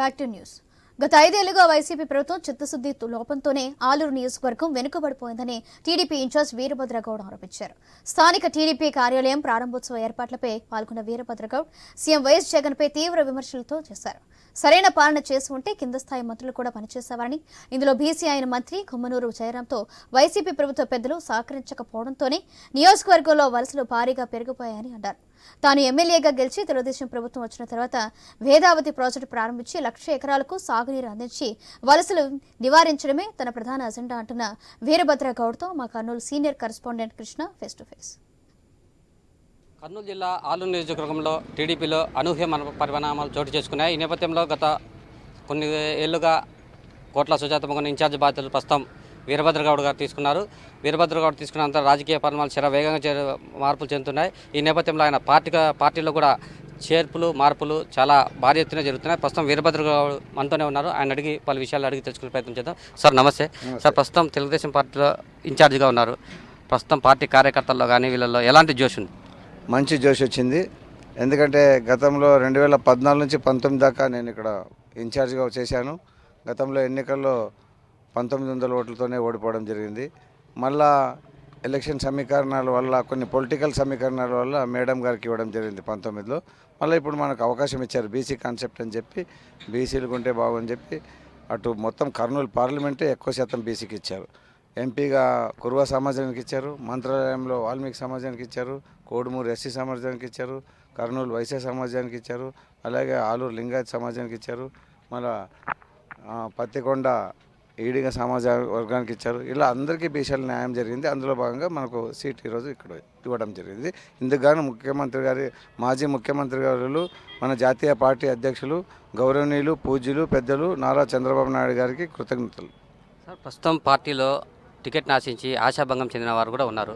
Back to news. గత 5 ఏళ్లుగా YCP ప్రభుత్వం చిత్తశుద్ది లోపంతోనే ఆలూరు నియోజకవర్గం వెనుకబడిపోయిందని టీడీపీ ఇన్ఛార్జ్ వీరభద్రగౌడ్ ఆరోపించారు. స్థానిక టీడీపీ కార్యాలయం ప్రారంభోత్సవ ఏర్పాట్లపై పాల్గొన్న వీరభద్రగౌడ్ సీఎం వైఎస్ జగన్పై తీవ్ర విమర్శలతో చేశారు. సరైన పాలన చేసి ఉంటే కింద స్థాయి మంత్రులు కూడా పనిచేసేవారని, ఇందులో బీసీ అయిన మంత్రి కొమ్మనూరు జయరాంతో వైసీపీ ప్రభుత్వ పెద్దలు సహకరించకపోవడంతోనే నియోజకవర్గంలో వలసలు భారీగా పెరిగిపోయాయని అన్నారు. తాను ఎమ్మెల్యేగా గెలిచి తెలుగుదేశం ప్రభుత్వం వచ్చిన తర్వాత వేదావతి ప్రాజెక్టు ప్రారంభించి 1,00,000 ఎకరాలకు సాగునీరు అందించి వలసలు నివారించడమే తన ప్రధాన అజెండా అంటున్న వీరభద్రగౌడ్తో మా Kurnool senior correspondent Krishna face to face. Kurnool జిల్లా ఆలూరు నియోజకవర్గంలో టీడీపీలో అనూహ్య పరిణామాలు చోటు చేసుకున్నాయి. ఈ నేపథ్యంలో గత కొన్ని ఏళ్లుగా కోట్ల సుజాతమ్మగన్ ఇన్ఛార్జ్ బాధ్యతలు ప్రస్తుతం వీరభద్రగౌడ్ గారు తీసుకున్నారు. వీరభద్రగౌడ్ తీసుకున్నంత రాజకీయ పరిణామాలు చాలా వేగంగా మార్పులు చెందుతున్నాయి. ఈ నేపథ్యంలో ఆయన పార్టీలో కూడా చేర్పులు మార్పులు చాలా భారీ ఎత్తున జరుగుతున్నాయి. ప్రస్తుతం వీరభద్రగౌడ్ మనతోనే ఉన్నారు. ఆయన అడిగి పలు విషయాలు అడిగి తెలుసుకునే ప్రయత్నం చేద్దాం. సార్ నమస్తే. సార్ ప్రస్తుతం తెలుగుదేశం పార్టీలో ఇన్ఛార్జిగా ఉన్నారు. ప్రస్తుతం పార్టీ కార్యకర్తల్లో కానీ వీళ్ళల్లో ఎలాంటి జోష్ ఉంది? మంచి జోష్ వచ్చింది. ఎందుకంటే గతంలో 2014 నుంచి 19 దాకా నేను ఇక్కడ ఇన్ఛార్జిగా చేశాను. గతంలో ఎన్నికల్లో 1900 ఓట్లతోనే ఓడిపోవడం జరిగింది. మళ్ళా ఎలక్షన్ సమీకరణాల వల్ల కొన్ని పొలిటికల్ సమీకరణాల వల్ల మేడం గారికి ఇవ్వడం జరిగింది 19లో. మళ్ళీ ఇప్పుడు మనకు అవకాశం ఇచ్చారు బీసీ కాన్సెప్ట్ అని చెప్పి, బీసీలకు ఉంటే బాగుని చెప్పి అటు మొత్తం కర్నూలు పార్లమెంటే ఎక్కువ శాతం బీసీకి ఇచ్చారు. ఎంపీగా కురువ సమాజానికి ఇచ్చారు, మంత్రాలయంలో వాల్మీకి సమాజానికి ఇచ్చారు, కోడుమూరు ఎస్సీ సమాజానికి ఇచ్చారు, కర్నూలు వైశ్య సమాజానికి ఇచ్చారు, అలాగే ఆలూరు లింగాయత్ సమాజానికి ఇచ్చారు, మళ్ళా పత్తికొండ ఈడిగ సమాజ వర్గానికి ఇచ్చారు. ఇలా అందరికీ బీసీల న్యాయం జరిగింది. అందులో భాగంగా మనకు సీట్ ఈరోజు ఇక్కడ ఇవ్వడం జరిగింది. ఇందుకు గాను మాజీ ముఖ్యమంత్రి గారు, మన జాతీయ పార్టీ అధ్యక్షులు గౌరవనీయులు పూజ్యులు పెద్దలు నారా చంద్రబాబు నాయుడు గారికి కృతజ్ఞతలు. సార్ ప్రస్తుతం పార్టీలో టికెట్ ఆశించి ఆశాభంగం చెందిన వారు కూడా ఉన్నారు.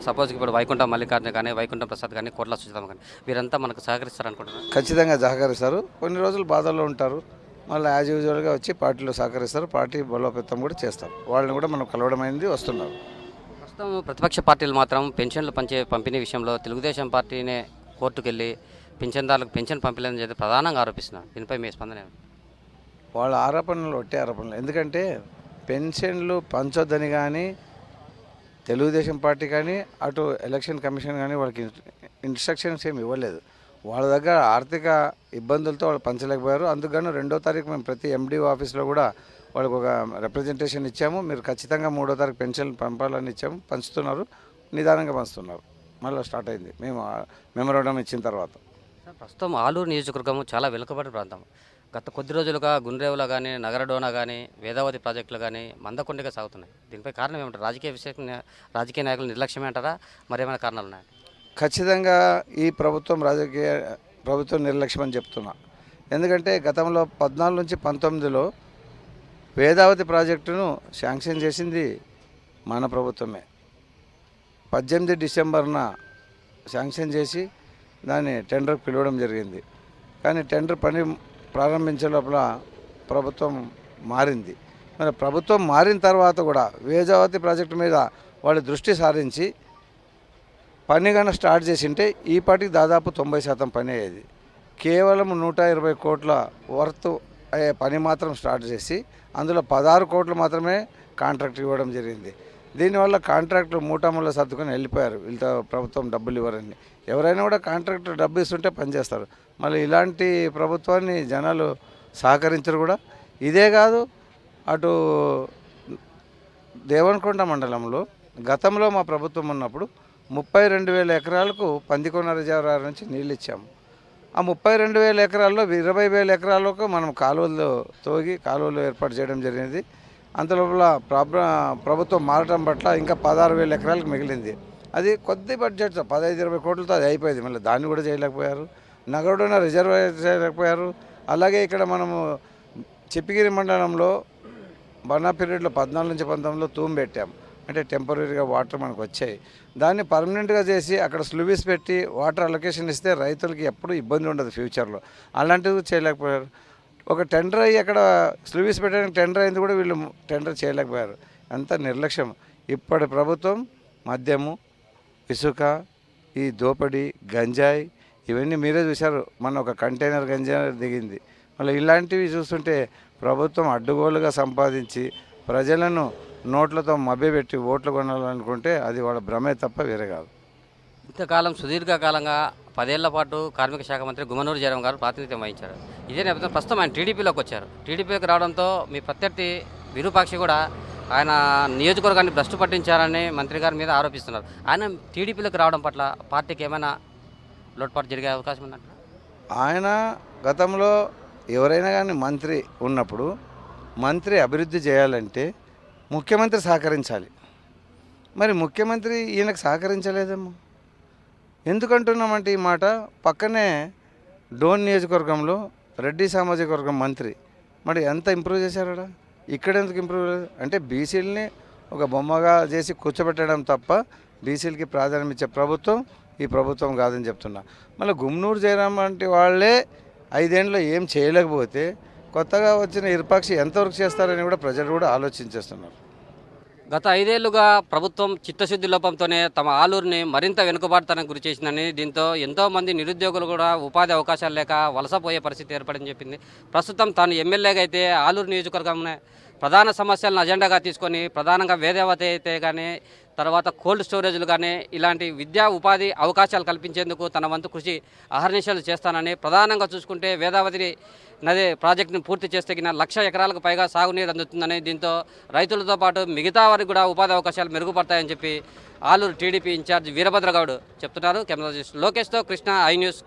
సపోజ్ ఇప్పుడు వైకుంఠం మల్లికార్జున కానీ, వైకుంఠం ప్రసాద్ కానీ, కోట్ల సుజాతమ్మ కానీ వీరంతా మనకు సహకరిస్తారనుకుంటున్నారు. ఖచ్చితంగా సహకరిస్తారు. కొన్ని రోజులు బాధల్లో ఉంటారు, మళ్ళీ యాజ్ యూజువల్గా వచ్చి పార్టీలో సహకరిస్తారు. పార్టీ బలోపేతం కూడా చేస్తారు. వాళ్ళని కూడా మనం కలవడమైంది, వస్తున్నారు. ప్రస్తుతం ప్రతిపక్ష పార్టీలు మాత్రం పెన్షన్లు పంపిణీ విషయంలో తెలుగుదేశం పార్టీనే కోర్టుకు వెళ్ళి పెన్షన్దారులకు పెన్షన్ పంపిణీ చేసి ప్రధానంగా ఆరోపిస్తున్నారు. దీనిపై మీ స్పందన? వాళ్ళ ఆరోపణలు ఒట్టే ఆరోపణలు. ఎందుకంటే పెన్షన్లు పంచొద్దని కానీ తెలుగుదేశం పార్టీ కానీ అటు ఎలక్షన్ కమిషన్ కానీ వాళ్ళకి ఇన్స్ట్రక్షన్స్ ఏమి ఇవ్వలేదు. వాళ్ళ దగ్గర ఆర్థిక ఇబ్బందులతో వాళ్ళు పంచలేకపోయారు. అందుకని 2వ తారీఖు మేము ప్రతి ఎండిఓ ఆఫీస్లో కూడా వాళ్ళకు ఒక రిప్రజెంటేషన్ ఇచ్చాము. మీరు ఖచ్చితంగా 3వ తారీఖు పెన్షన్లు పంపాలని ఇచ్చాము. పంచుతున్నారు, నిదానంగా పంచుతున్నారు. మళ్ళీ స్టార్ట్ అయింది మేము మెమోరాండం ఇచ్చిన తర్వాత. ప్రస్తుతం ఆలూరు నియోజకవర్గం చాలా వెనుకబడిన ప్రాంతం. గత కొద్ది రోజులుగా గుండ్రేవులో కానీ, నగరడోనా కానీ, వేదావతి ప్రాజెక్టులు కానీ మందకొండగా సాగుతున్నాయి. దీనిపై కారణం ఏమంటారు? రాజకీయ నాయకులు నిర్లక్ష్యమే అంటారా, మరేమైనా కారణాలు ఉన్నాయా? ఖచ్చితంగా ఈ ప్రభుత్వం నిర్లక్ష్యం అని చెప్తున్నా. ఎందుకంటే గతంలో 14 నుంచి 19లో వేదావతి ప్రాజెక్టును శాంక్షన్ చేసింది మన ప్రభుత్వమే. 18 డిసెంబర్న శాంక్షన్ చేసి దాన్ని టెండర్కి పిలవడం జరిగింది. కానీ టెండర్ పని ప్రారంభించే లోపల ప్రభుత్వం మారింది. మరి ప్రభుత్వం మారిన తర్వాత కూడా వేదావతి ప్రాజెక్టు మీద వాళ్ళు దృష్టి సారించి పని కన్నా స్టార్ట్ చేసింటే ఈ పాటికి దాదాపు 90% పని అయ్యేది. కేవలం 120 కోట్ల వర్త్ అయ్యే పని మాత్రం స్టార్ట్ చేసి అందులో 16 కోట్లు మాత్రమే కాంట్రాక్ట్ ఇవ్వడం జరిగింది. దీనివల్ల కాంట్రాక్టులు మూటముల్లో సర్దుకొని వెళ్ళిపోయారు. వీళ్ళతో ప్రభుత్వం డబ్బులు ఇవ్వరని. ఎవరైనా కూడా కాంట్రాక్టర్ డబ్బు ఇస్తుంటే పనిచేస్తారు. మళ్ళీ ఇలాంటి ప్రభుత్వాన్ని జనాలు సహకరించరు కూడా. ఇదే కాదు, అటు దేవనకొండ మండలంలో గతంలో మా ప్రభుత్వం ఉన్నప్పుడు 32,000 ఎకరాలకు పందికొండ రిజర్వాయర్ నుంచి నీళ్ళు ఇచ్చాము. ఆ 32,000 ఎకరాల్లో 20,000 ఎకరాలకు మనం కాలువలు తోగి కాలువలు ఏర్పాటు చేయడం జరిగింది. అంతలోపల ప్రభుత్వం మారటం పట్ల ఇంకా 16,000 ఎకరాలకు మిగిలింది. అది కొద్ది బడ్జెట్తో 15-20 కోట్లతో అది అయిపోయింది. మళ్ళీ దాన్ని కూడా చేయలేకపోయారు. నగరుడున్న రిజర్వాయర్ చేయలేకపోయారు. అలాగే ఇక్కడ మనము చిప్పిగిరి మండలంలో బన్నా పీరియడ్లో 14 నుంచి 19లో తూము పెట్టాము. అంటే టెంపరీగా వాటర్ మనకు వచ్చాయి. దాన్ని పర్మనెంట్గా చేసి అక్కడ స్లూవిస్ పెట్టి వాటర్ అలొకేషన్ ఇస్తే రైతులకి ఎప్పుడు ఇబ్బంది ఉండదు ఫ్యూచర్లో. అలాంటివి చేయలేకపోయారు. ఒక టెండర్ అయ్యి అక్కడ స్లూవిస్ పెట్టడానికి టెండర్ అయింది కూడా వీళ్ళు టెండర్ చేయలేకపోయారు. అంత నిర్లక్ష్యం. ఇప్పటి ప్రభుత్వం మద్యము, ఇసుక, ఈ దోపిడీ, గంజాయి ఇవన్నీ మీరే చూశారు. మన ఒక కంటైనర్ గంజాయి దిగింది. మళ్ళీ ఇలాంటివి చూస్తుంటే ప్రభుత్వం అడ్డుగోలుగా సంపాదించి ప్రజలను నోట్లతో మభ్యపెట్టి ఓట్లు కొనాలనుకుంటే అది వాళ్ళ భ్రమే తప్ప వేరే కాదు. ఇంతకాలం సుదీర్ఘకాలంగా 10 ఏళ్ల పాటు కార్మిక శాఖ మంత్రి గుమ్మనూరు జయరాం గారు ప్రాతినిధ్యం వహించారు. ఇదే నేపథ్యంలో ప్రస్తుతం ఆయన టీడీపీలోకి వచ్చారు. టీడీపీలోకి రావడంతో మీ ప్రత్యర్థి విరూపాక్షి కూడా ఆయన నియోజకవర్గాన్ని భ్రష్టు పట్టించారని మంత్రి గారి మీద ఆరోపిస్తున్నారు. ఆయన టీడీపీలోకి రావడం పట్ల పార్టీకి ఏమైనా లోటుపాటు జరిగే అవకాశం ఉందంట? ఆయన గతంలో ఎవరైనా కానీ మంత్రి ఉన్నప్పుడు మంత్రి అభివృద్ధి చేయాలంటే ముఖ్యమంత్రి సహకరించాలి. మరి ముఖ్యమంత్రి ఈయనకు సహకరించలేదేమో. ఎందుకంటున్నామంటే ఈ మాట, పక్కనే డోన్ నియోజకవర్గంలో రెడ్డి సామాజిక వర్గం మంత్రి మరి ఎంత ఇంప్రూవ్ చేశారడా, ఇక్కడ ఎందుకు ఇంప్రూవ్ లేదు అంటే బీసీలని ఒక బొమ్మగా చేసి కూర్చోబెట్టడం తప్ప బీసీలకి ప్రాధాన్యం ఇచ్చే ప్రభుత్వం ఈ ప్రభుత్వం కాదని చెప్తున్నా. మళ్ళీ గుమ్మనూరు జయరాం వంటి వాళ్ళే 5 ఏళ్ళలో ఏం చేయలేకపోతే కొత్తగా వచ్చిన విరూపాక్షి ఎంతవరకు చేస్తారని కూడా ప్రజలు కూడా ఆలోచించేస్తున్నారు. గత 5 ఏళ్లుగా ప్రభుత్వం చిత్తశుద్ధి లోపంతోనే తమ ఆలూరుని మరింత వెనుకబాటుతనానికి గురి చేసిందని, దీంతో ఎంతోమంది నిరుద్యోగులు కూడా ఉపాధి అవకాశాలు లేక వలసపోయే పరిస్థితి ఏర్పడని చెప్పింది. ప్రస్తుతం తాను ఎమ్మెల్యేగా అయితే ఆలూరు నియోజకవర్గంలో ప్రధాన సమస్యలను అజెండాగా తీసుకొని ప్రధానంగా వేదావతి అయితే కానీ, తర్వాత కోల్డ్ స్టోరేజ్లు కానీ ఇలాంటి విద్యా ఉపాధి అవకాశాలు కల్పించేందుకు తన వంతు కృషి అహర్నిశలు చేస్తానని, ప్రధానంగా చూసుకుంటే వేదావతి నది ప్రాజెక్టును పూర్తి చేస్తే 1,00,000 ఎకరాలకు పైగా సాగునీరు అందుతుందని, దీంతో రైతులతో పాటు మిగతా వారికి కూడా ఉపాధి అవకాశాలు మెరుగుపడతాయని చెప్పి ఆలూరు టీడీపీ ఇన్ఛార్జ్ వీరభద్రగౌడ్ చెప్తున్నారు. కెమెరా జర్నలిస్ట్ లోకేష్తో కృష్ణ, ఐ న్యూస్.